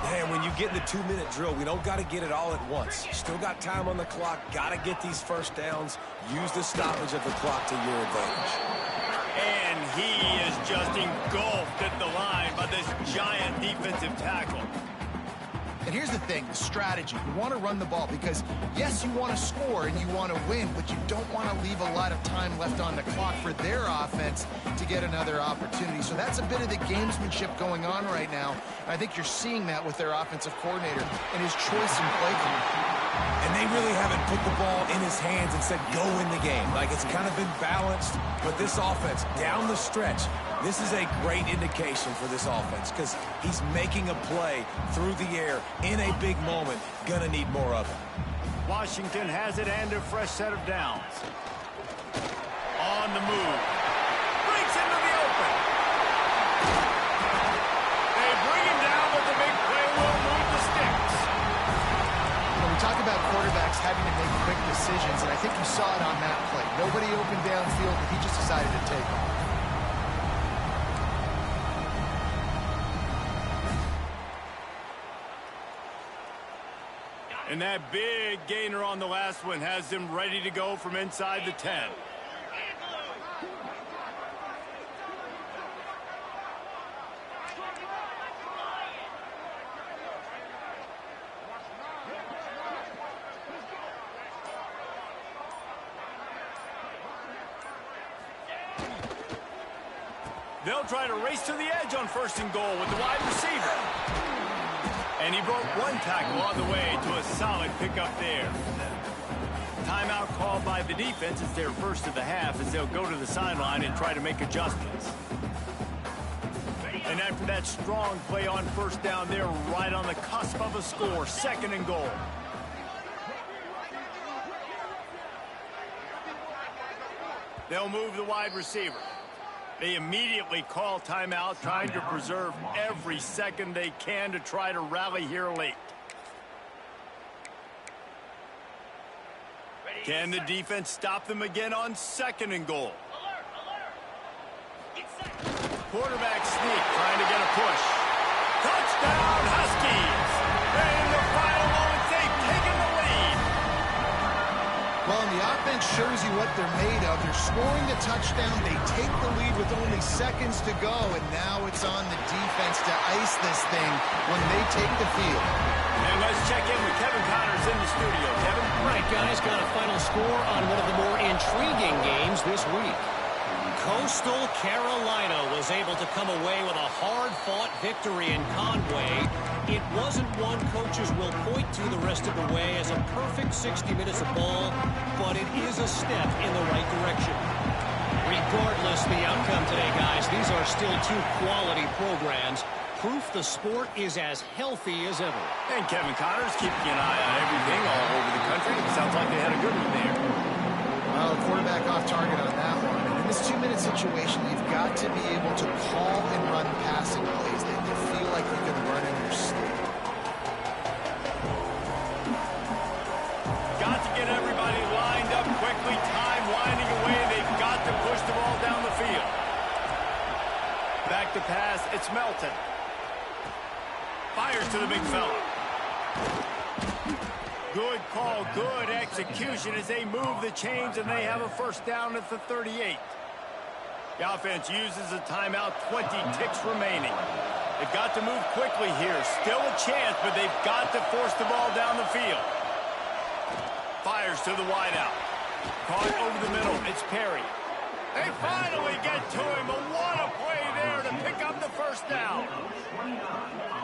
S3: Man, when you get in the 2-minute drill, we don't got to get it all at once. Still got time on the clock. Got to get these first downs. Use the stoppage of the clock to your advantage.
S1: And he is just engulfed at the line by this giant defensive tackle.
S2: And here's the thing, the strategy. You want to run the ball because, yes, you want to score and you want to win, but you don't want to leave a lot of time left on the clock for their offense to get another opportunity. So that's a bit of the gamesmanship going on right now. I think you're seeing that with their offensive coordinator and his choice in play calling.
S3: And they really haven't put the ball in his hands and said, go win the game. Like, it's kind of been balanced, but this offense, down the stretch, this is a great indication for this offense because he's making a play through the air in a big moment. Gonna need more of it.
S1: Washington has it and a fresh set of downs. On the move. Breaks into the open. They bring him down, but the big play will move the sticks.
S2: When we talk about quarterbacks having to make quick decisions, and I think you saw it on that play. Nobody opened downfield, but he just decided to take it.
S1: And that big gainer on the last one has them ready to go from inside the 10. They'll try to race to the edge on 1st and goal with the wide receiver. And he broke one tackle on the way to a solid pickup there. Timeout called by the defense. It's their first of the half as they'll go to the sideline and try to make adjustments. And after that strong play on 1st down, they're right on the cusp of a score. 2nd and goal. They'll move the wide receiver. They immediately call timeout, trying to preserve every second they can to try to rally here late. Can the defense stop them again on 2nd and goal? Quarterback sneak, trying to get a push. Touchdown, Huskies! And in the final moments, they've taken the lead.
S2: Well, in the offense, offense shows you what they're made of. They're scoring the touchdown. They take the lead with only seconds to go, and now it's on the defense to ice this thing when they take the field.
S1: And let's check in with Kevin Connors in the studio. Kevin?
S5: Right, guys, got a final score on one of the more intriguing games this week. Coastal Carolina was able to come away with a hard-fought victory in Conway. It wasn't one coaches will point to the rest of the way as a perfect 60 minutes of ball, but it is a step in the right direction. Regardless the outcome today, guys, these are still two quality programs. Proof the sport is as healthy as ever.
S1: And Kevin Connors keeping an eye on everything all over the country. It sounds like they had a good one there.
S2: Well, quarterback off target on that one. And in this 2-minute situation, you've got to be able to call and run passing plays that you feel like you can run in your sleep.
S1: Got to get everybody lined up quickly. Time winding away. They've got to push the ball down the field. Back to pass. It's Melton. Fires to the big fella. Good call, good execution as they move the chains and they have a first down at the 38. The offense uses a timeout, 20 ticks remaining. They've got to move quickly here. Still a chance, but they've got to force the ball down the field. Fires to the wideout. Caught over the middle. It's Perry. They finally get to him, but what a play there to pick up the first down.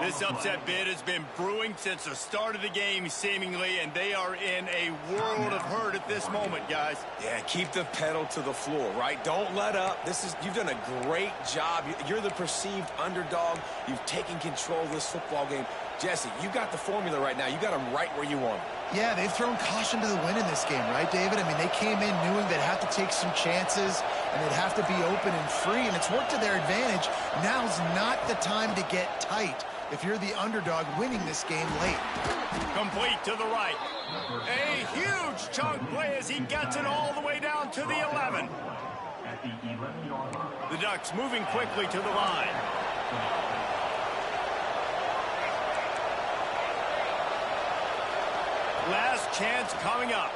S1: This upset bid has been brewing since the start of the game, seemingly, and they are in a world of hurt at this moment, guys.
S3: Yeah, keep the pedal to the floor, right? Don't let up. You've done a great job. You're the perceived underdog. You've taken control of this football game. Jesse, you got the formula right now. You got them right where you want them.
S2: Yeah, they've thrown caution to the wind in this game, right, David? I mean, they came in knowing they'd have to take some chances, and they'd have to be open and free, and it's worked to their advantage. Now's not the time to get tight if you're the underdog winning this game late.
S1: Complete to the right. A huge chunk play as he gets it all the way down to the 11. The Ducks moving quickly to the line. Last chance coming up.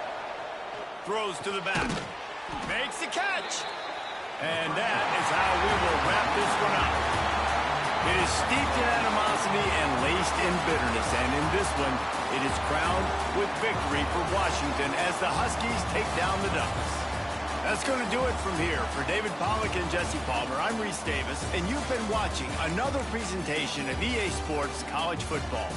S1: Throws to the back. Makes the catch. And that is how we will wrap this one up. It is steeped in animosity and laced in bitterness. And in this one, it is crowned with victory for Washington as the Huskies take down the Ducks. That's going to do it from here. For David Pollack and Jesse Palmer, I'm Reese Davis, and you've been watching another presentation of EA Sports College Football.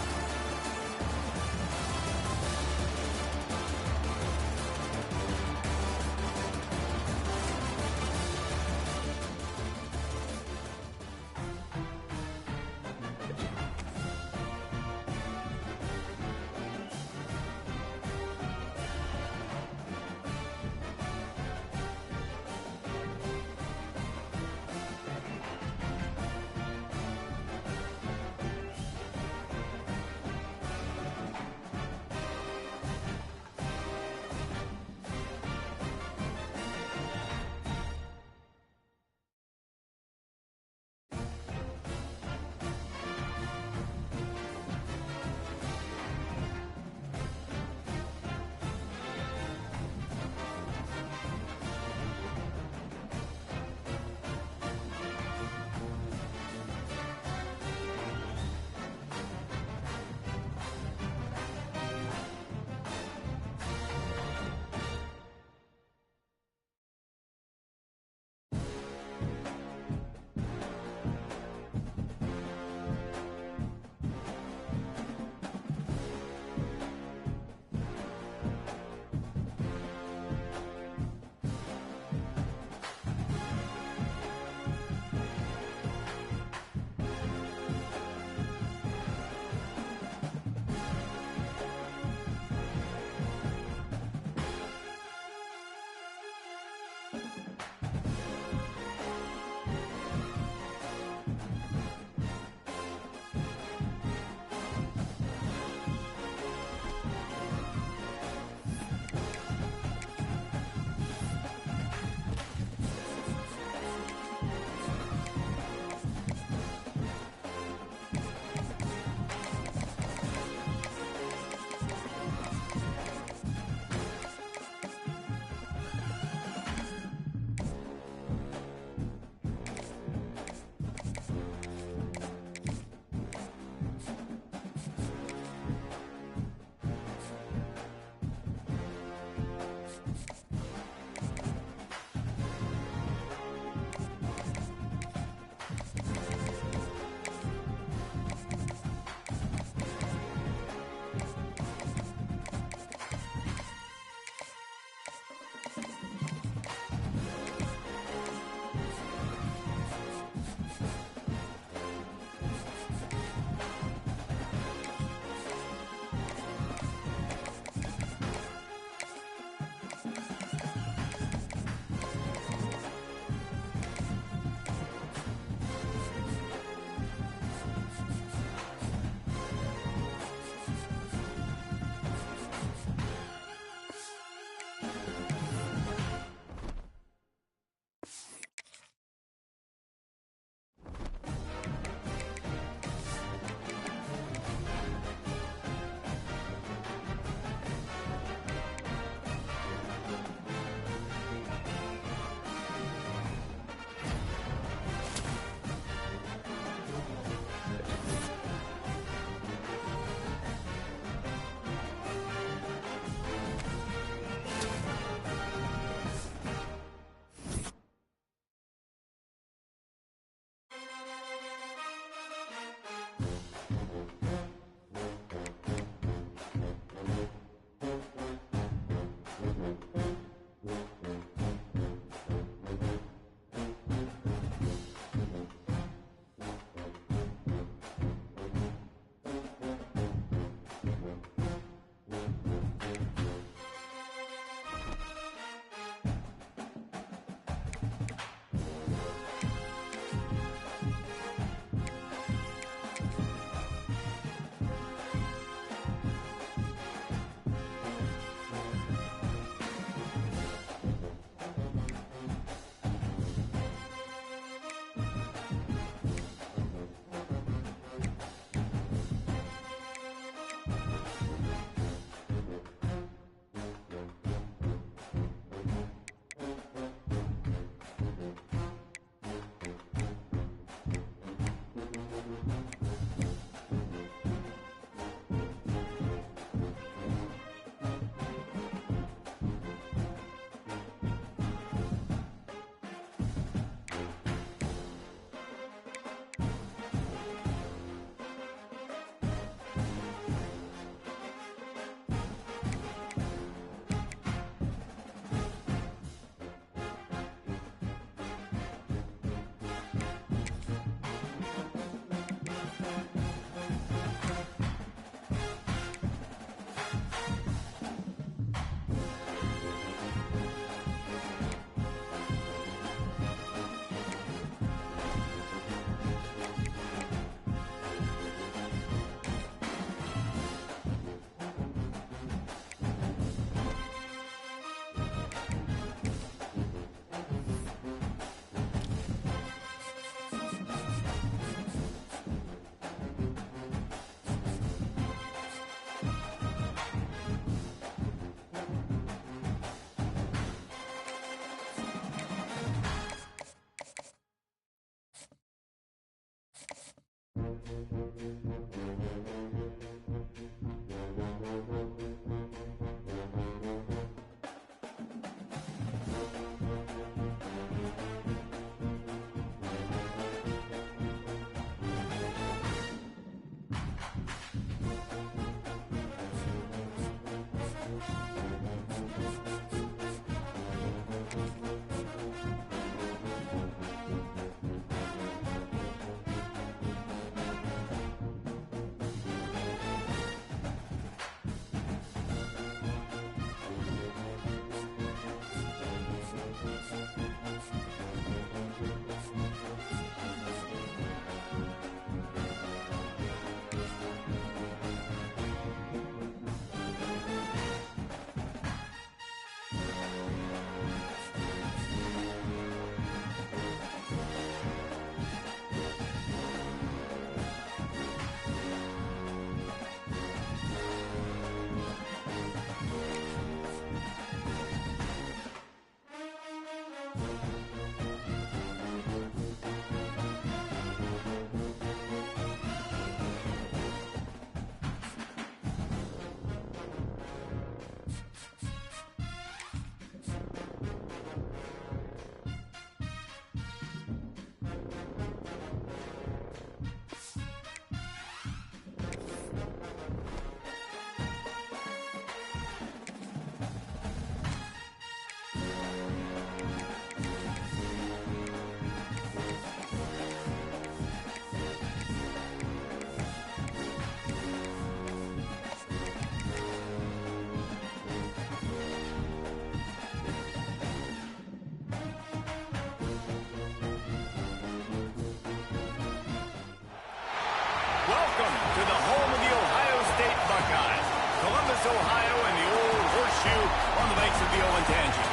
S1: Columbus, Ohio, and the old horseshoe on the banks of the Olentangy.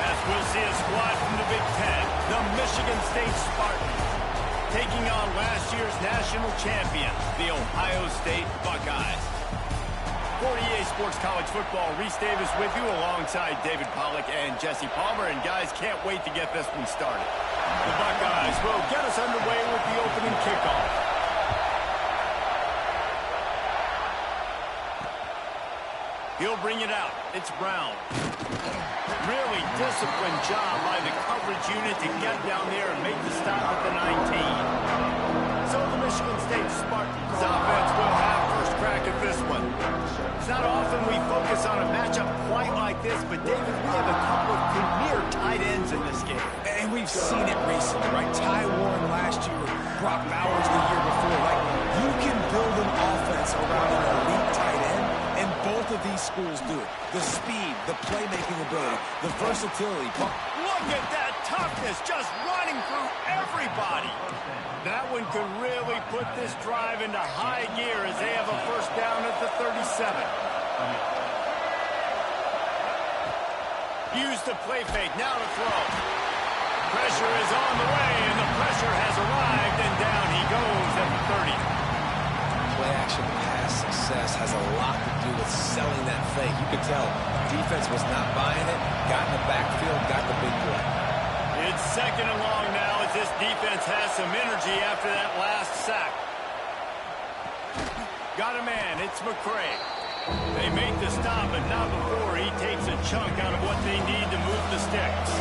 S1: As we'll see a squad from the Big Ten, the Michigan State Spartans, taking on last year's national champion, the Ohio State Buckeyes. For EA Sports College Football, Reese Davis with you alongside David Pollack and Jesse Palmer. And guys, can't wait to get this one started. The Buckeyes will get us underway with the opening kickoff. He'll bring it out. It's Brown. Really disciplined job by the coverage unit to get down there and make the stop at the 19. So the Michigan State Spartans offense will have first crack at this one. It's not often we focus on a matchup quite like this, but David, we have a couple of premier tight ends in this game.
S3: And we've seen it recently, right? Ty Warren last year, Brock Bowers the year before. Like, you can build an offense around an elite tight end, and both of these schools do it. The speed, the playmaking ability, the versatility.
S1: Look at that toughness, just running through everybody. That one could really put this drive into high gear as they have a first down at the 37. Use the play fake, now to throw. Pressure is on the way, and the pressure has arrived, and down he goes at the 30.
S3: Play-action pass success has a lot to do with selling that fake. You could tell defense was not buying it, got in the backfield, got the big play.
S1: It's second and long now as this defense has some energy after that last sack. Got a man, it's McCray. They make the stop, but not before he takes a chunk out of what they need to move the sticks.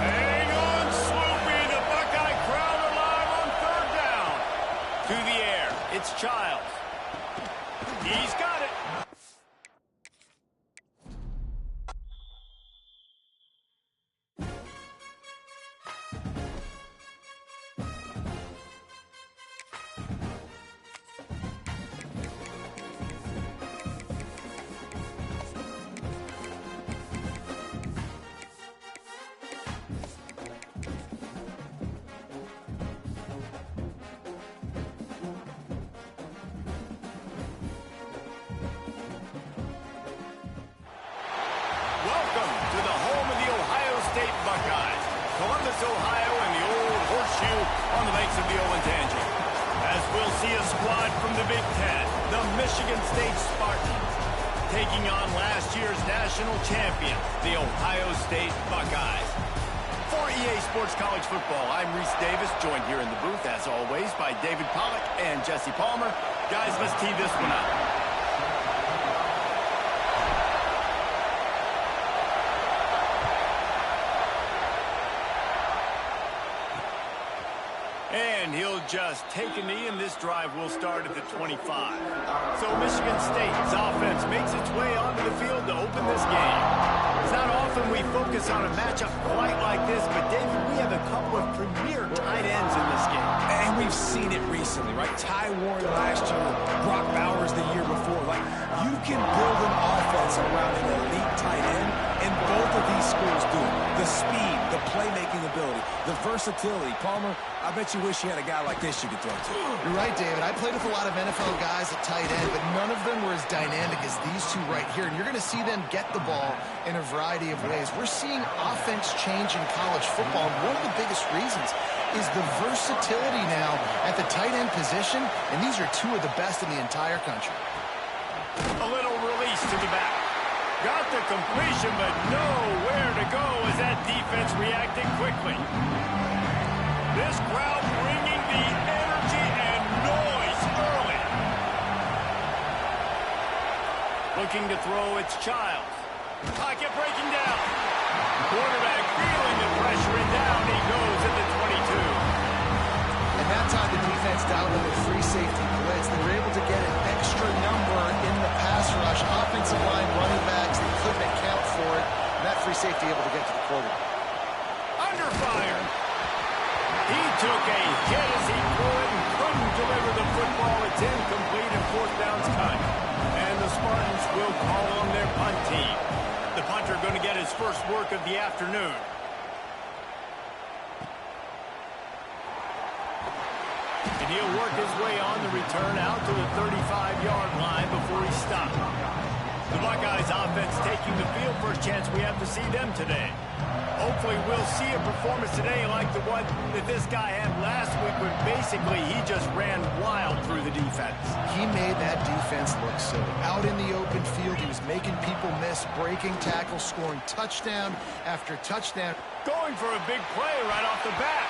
S1: Hang on, Swoopy, the Buckeye crowd alive on third down. To the air, it's Childs. He's got it. Welcome to the home of the Ohio State Buckeyes, Columbus, Ohio, and the old horseshoe on the banks of the Olentangy. As we'll see a squad from the Big Ten, the Michigan State Spartans, taking on last year's national champion, the Ohio State Buckeyes. For EA Sports College Football, I'm Reese Davis, joined here in the booth, as always, by David Pollack and Jesse Palmer. Guys, let's tee this one up. And he'll just take a knee, and this drive will start at the 25. So Michigan State's offense makes its way onto the field to open this game. It's not often we focus on a matchup quite like this, but David, we have a couple of premier tight ends in this game.
S3: And we've seen it recently, right? Ty Warren last year, Brock Bowers the year before. Like, you can build an offense around an elite tight end, and both of these schools do it. The speed, the playmaking ability, the versatility. Palmer, I bet you wish you had a guy like this you could throw to.
S2: You're right, David. I played with a lot of NFL guys at tight end, but none of them were as dynamic as these two right here. And you're going to see them get the ball in a variety of ways. We're seeing offense change in college football. And one of the biggest reasons is the versatility now at the tight end position, and these are two of the best in the entire country.
S1: A little release to the back. Got the completion, but nowhere to go as that defense reacted quickly. This crowd bringing the energy and noise early. Looking to throw, it's Childs. Pocket breaking down. Quarterback feeling the pressure, and down he goes at the 22.
S2: And that time the defense dialed up a free safety blitz. They were able to get an extra number in the pass rush. Offensive line, running backs, they couldn't account for it. And that free safety able to get to the quarterback.
S1: Under fire. He took a hit as he threw it and couldn't deliver the football. It's incomplete and fourth down's cut. And the Spartans will call on their punt team. The punter going to get his first work of the afternoon. And he'll work his way on the return out to the 35-yard line before he stopped. The Buckeyes offense taking the field. First chance we have to see them today. Hopefully we'll see a performance today like the one that this guy had last week when basically he just ran wild through the defense.
S2: He made that defense look silly. Out in the open field, he was making people miss, breaking tackles, scoring touchdown after touchdown.
S1: Going for a big play right off the bat.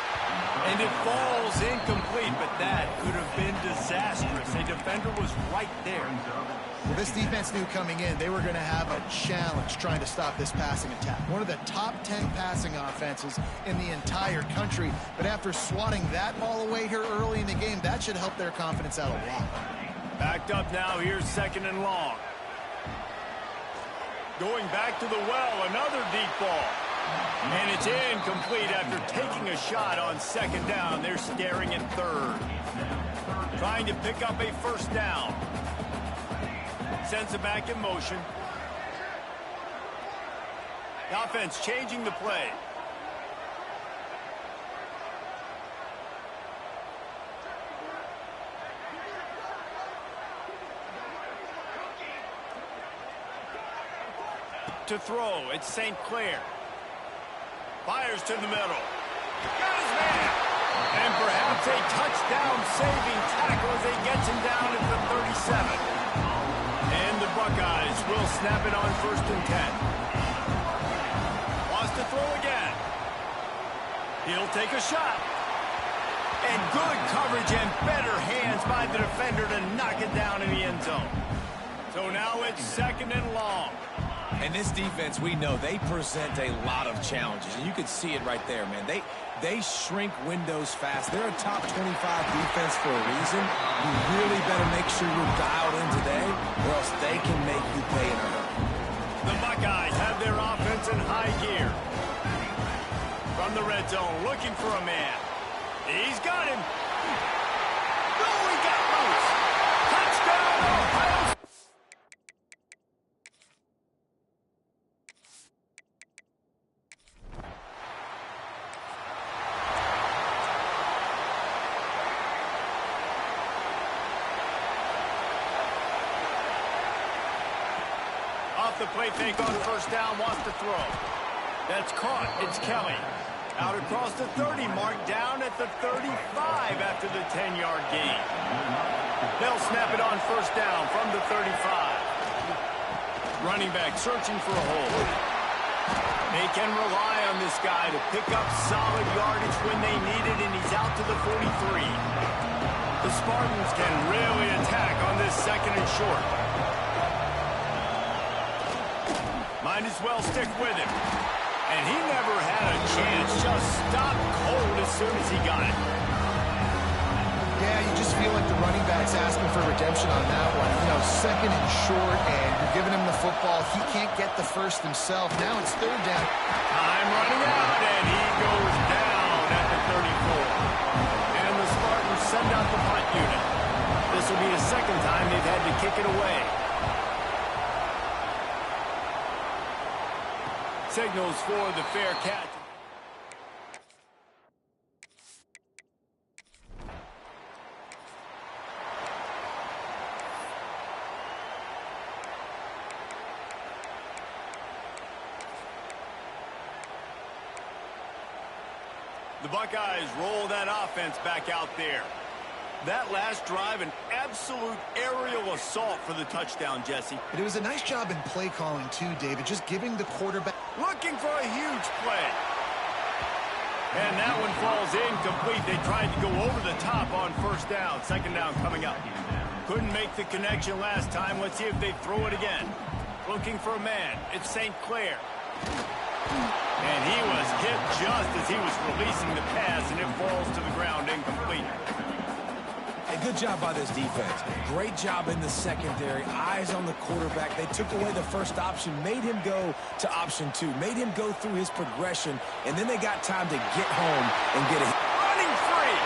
S1: And it falls incomplete, but that could have been disastrous. A defender was right there.
S2: Well, this defense knew coming in they were going to have a challenge trying to stop this passing attack. One of the top 10 passing offenses in the entire country. But after swatting that ball away here early in the game, that should help their confidence out a lot.
S1: Backed up now, here's 2nd and long. Going back to the well, another deep ball. And it's incomplete after taking a shot on 2nd down. They're staring at 3rd. Trying to pick up a 1st down. Sends it back in motion. The offense changing the play. To throw, it's St. Clair. Fires to the middle. Got his man. And perhaps a touchdown-saving tackle as he gets him down at the 37. And the Buckeyes will snap it on 1st and 10. Wants to throw again. He'll take a shot. And good coverage and better hands by the defender to knock it down in the end zone. So now it's 2nd and long.
S3: And this defense, we know, they present a lot of challenges. And you can see it right there, man. They shrink windows fast. They're a top 25 defense for a reason. You really better make sure you're dialed in today, or else they can make you pay in a hurry.
S1: The Buckeyes have their offense in high gear. From the red zone, looking for a man. He's got him. No, he got loose. Touchdown, Ohio State. Off the play fake on 1st down, wants to throw. That's caught. It's Kelly. Out across the 30 mark, down at the 35 after the 10-yard gain. They'll snap it on 1st down from the 35. Running back searching for a hole. They can rely on this guy to pick up solid yardage when they need it, and he's out to the 43. The Spartans can really attack on this 2nd and short. Might as well stick with him. And he never had a chance. Just stopped cold as soon as he got it.
S2: Yeah, you just feel like the running back's asking for redemption on that one. You know, 2nd and short, and you're giving him the football. He can't get the first himself. Now it's 3rd down.
S1: Time running out, and he goes down at the 34. And the Spartans send out the punt unit. This will be the 2nd time they've had to kick it away. Signals for the fair catch. The Buckeyes roll that offense back out there. That last drive, an absolute aerial assault for the touchdown, Jesse.
S2: But it was a nice job in play calling too, David, just giving the quarterback.
S1: Looking for a huge play. And that one falls incomplete. They tried to go over the top on 1st down. 2nd down coming up. Couldn't make the connection last time. Let's see if they throw it again. Looking for a man. It's St. Clair. And he was hit just as he was releasing the pass, and it falls to the ground incomplete.
S3: Hey, good job by this defense. Great job in the secondary. Eyes on the quarterback. They took away the first option, made him go to option 2, made him go through his progression, and then they got time to get home and get a
S1: running free.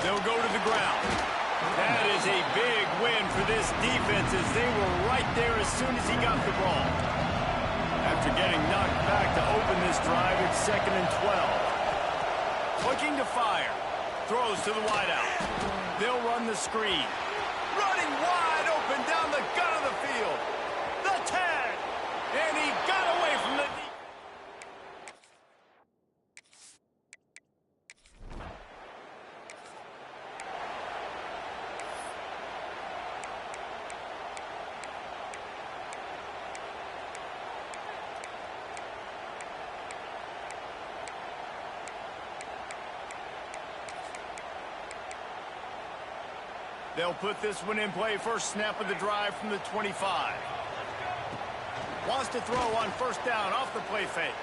S1: They'll go to the ground. That is a big win for this defense as they were right there as soon as he got the ball. After getting knocked back to open this drive, it's 2nd and 12. Looking to fire. Throws to the wideout. They'll run the screen. Running wide open down the gut of the field. The tag. And he got away from the... They'll put this one in play. First snap of the drive from the 25. Wants to throw on first down off the play fake.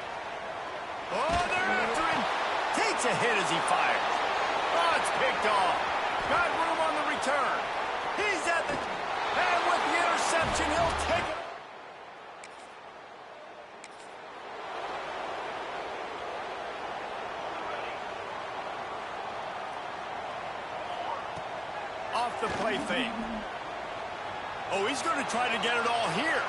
S1: Oh, they're after him. Takes a hit as he fires. Oh, it's picked off. Got room on the return. He's at the... And with the interception, he'll take it. Off the play fake. Oh, he's going to try to get it all here.